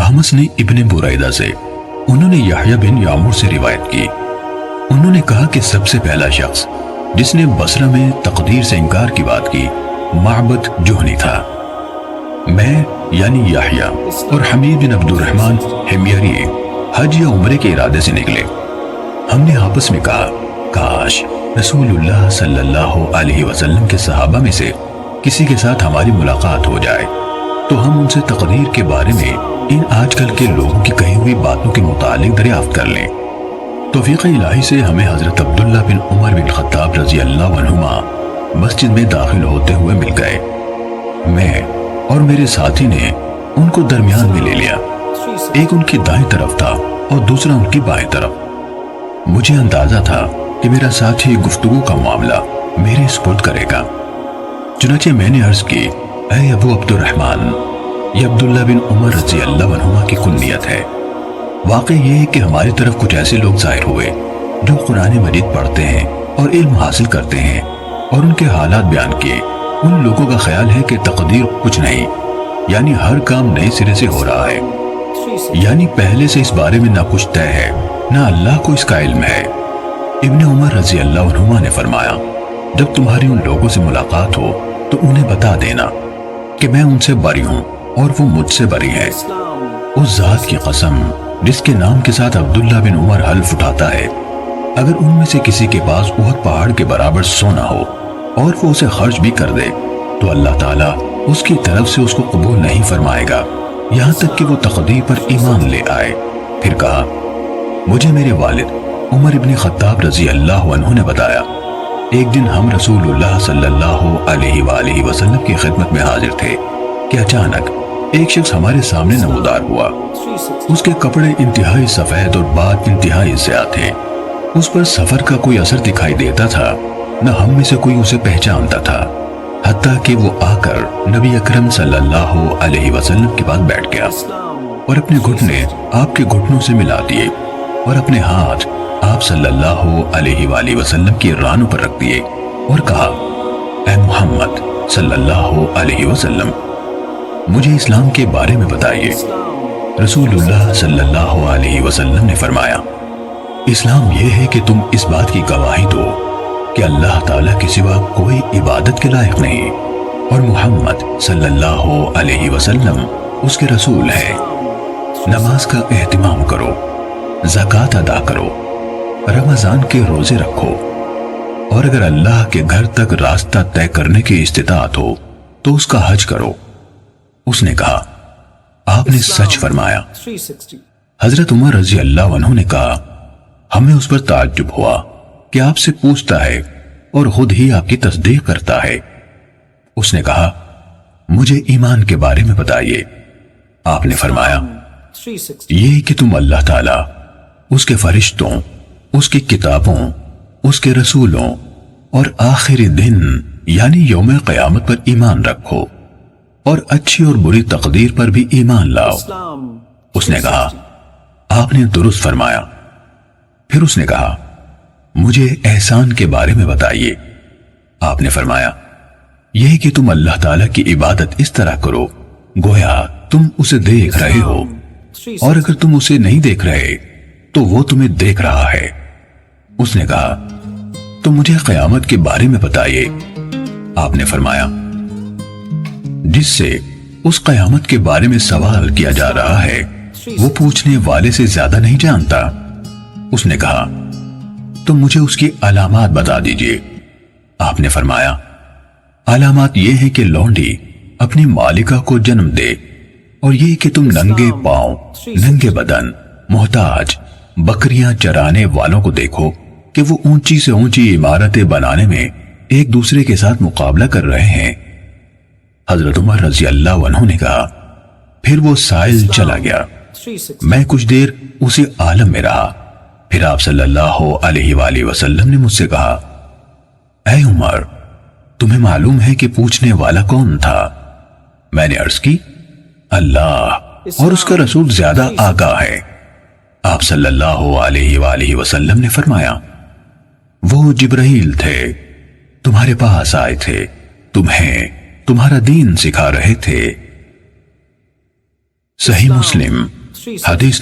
अहमस ने इब्ने बुरैदा से, उन्होंने यहया बिन यामुर से रिवायत की। उन्होंने कहा कि सबसे पहला शख्स जिसने बसरा में तकदीर से इनकार की बात की माबद जुहनी था। मैं यानी यहया और हमीद बिन अब्दुर्रहमान हिमयरी हज या उम्रे के इरादे से निकले। हमने आपस में कहा, काश रसूलुल्लाह सल्लल्लाहु अलैहि वसल्लम के सहाबा में से किसी के साथ हमारी मुलाकात हो जाए तो हम उनसे तकदीर के बारे में इन आजकल के लोगों की कही हुई बातों के मुतालिक दरियाफ्त कर लें। तौफीक इलाही से हमें हजरत अब्दुल्ला बिन उमर बिन खत्ताब रजी अल्लाह अन्हुमा मस्जिद में दाखिल होते हुए मिल गए। मैं और मेरे साथी ने उनको दरमियान में ले लिया। एक उनकी दाएं तरफ था और दूसरा उनकी बाएं तरफ। मुझे अंदाजा था कि मेरा साथी गुफ्तगू का मामला मेरे सुपुर्द करेगा। चुनाचे मैंने अर्ज की, ऐ अबू अब्दुर्रहमान, ये अब्दुल्ला बिन उमर रजी अल्लाह अन्हुमा की कुन्नियत है। वाकई ये है कि हमारी तरफ कुछ ऐसे लोग जाहिर हुए जो कुरान मजीद पढ़ते हैं और इल्म हासिल करते हैं, और उनके हालात बयान किए। उन लोगों का ख्याल है कि तकदीर कुछ नहीं, यानी हर काम नए सिरे से हो रहा है, यानी पहले से इस बारे में ना कुछ तय है ना अल्लाह को इसका इल्म है। इब्ने उमर रजी अल्लाह अन्हुमा ने फरमाया, जब तुम्हारी उन लोगों से मुलाकात हो तो उन्हें बता देना कि मैं उनसे बरी हूं और वो मुझसे बरी है। उस जात की कसम जिसके नाम के साथ अब्दुल्ला बिन उमर हल्फ उठाता है, अगर उनमें से किसी के पास उहद पहाड़ के बराबर सोना हो और वो उसे खर्च भी कर दे तो अल्लाह ताला उसकी तरफ से उसको कबूल नहीं फरमाएगा यहाँ तक कि वो तकदीर पर ईमान ले आए। फिर कहा, मुझे मेरे वालिद उमर इब्ने खत्ताब रजी अल्लाह अन्हु ने बताया, एक दिन हम रसूलुल्लाह सल्लल्लाहु अलैहि वसल्लम की खिदमत में हाजिर थे कि अचानक एक शख्स हमारे सामने नमूदार हुआ। उसके कपड़े इंतहाई सफेद और बात इंतहाई ज़्यादा थे। उस पर सफर का कोई असर दिखाई देता था, न हम में से कोई उसे पहचानता था, हत्ता कि वो आकर नबी अकरम सल्लल्लाहु अलैहि वसल्लम के पास बैठ गया और अपने घुटने आपके घुटनों से मिला दिए और अपने हाथ आप सल्लल्लाहु अलैहि वसल्लम की रानों पर रख दिए और कहा, ऐ मुहम्मद सल्लल्लाहु अलैहि वसल्लम, मुझे इस्लाम के बारे में बताइए। रसूलुल्लाह सल्लल्लाहु अलैहि वसल्लम ने फरमाया, इस्लाम यह है कि तुम इस बात की गवाही दो कि अल्लाह ताला के सिवा कोई इबादत के लायक नहीं और मुहम्मद सल्लल्लाहु अलैहि वसल्लम उसके रसूल है। नमाज का एहतिमाम करो, ज़कात अदा करो, रमजान के रोजे रखो, और अगर अल्लाह के घर तक रास्ता तय करने की इस्तिताअत हो तो उसका हज करो। उसने कहा, आपने सच फरमाया। हजरत उमर रजी अल्लाह अन्हु ने कहा, हमें उस पर ताज्जुब हुआ कि आपसे पूछता है और खुद ही आपकी तस्दीक करता है। उसने कहा, मुझे ईमान के बारे में बताइए। आपने फरमाया, ये कि तुम अल्लाह ताला, उसके फरिश्तों, उसकी किताबों, उसके रसूलों और आखिरी दिन यानी यौम क़यामत पर ईमान रखो और अच्छी और बुरी तकदीर पर भी ईमान लाओ। उसने कहा, आपने दुरुस्त फरमाया। फिर उसने कहा, मुझे एहसान के बारे में बताइए। आपने फरमाया, यह कि तुम अल्लाह ताला की इबादत इस तरह करो गोया तुम उसे देख रहे हो, और अगर तुम उसे नहीं देख रहे तो वो तुम्हें देख रहा है। उसने कहा, तो मुझे क़यामत के बारे में बताइए। आपने फरमाया, जिससे उस क़यामत के बारे में सवाल किया जा रहा है वो पूछने वाले से ज्यादा नहीं जानता। उसने कहा, तो मुझे उसकी अलामात बता दीजिए। आपने फरमाया, अलामात ये है कि लौंडी अपनी मालिका को जन्म दे, और ये कि तुम नंगे पांव, नंगे बदन, मोहताज बकरियां चराने वालों को देखो कि वो ऊंची से ऊंची इमारतें बनाने में एक दूसरे के साथ मुकाबला कर रहे हैं। हजरत उमर रजी अल्लाह अन्हु ने कहा, फिर वो साइल चला गया। मैं कुछ देर उसी आलम में रहा। फिर आप सल्लल्लाहु अलैहि वसल्लम ने मुझसे कहा, ऐ उमर, तुम्हें मालूम है कि पूछने वाला कौन था? मैंने अर्ज की, अल्लाह और उसका रसूल ज्यादा आगाह है। आप सल्लल्लाहु अलैहि वसल्लम ने फरमाया, वो जिब्राइल थे, तुम्हारे पास आए थे, तुम्हें तुम्हारा दीन सिखा रहे थे। صحیح مسلم حدیث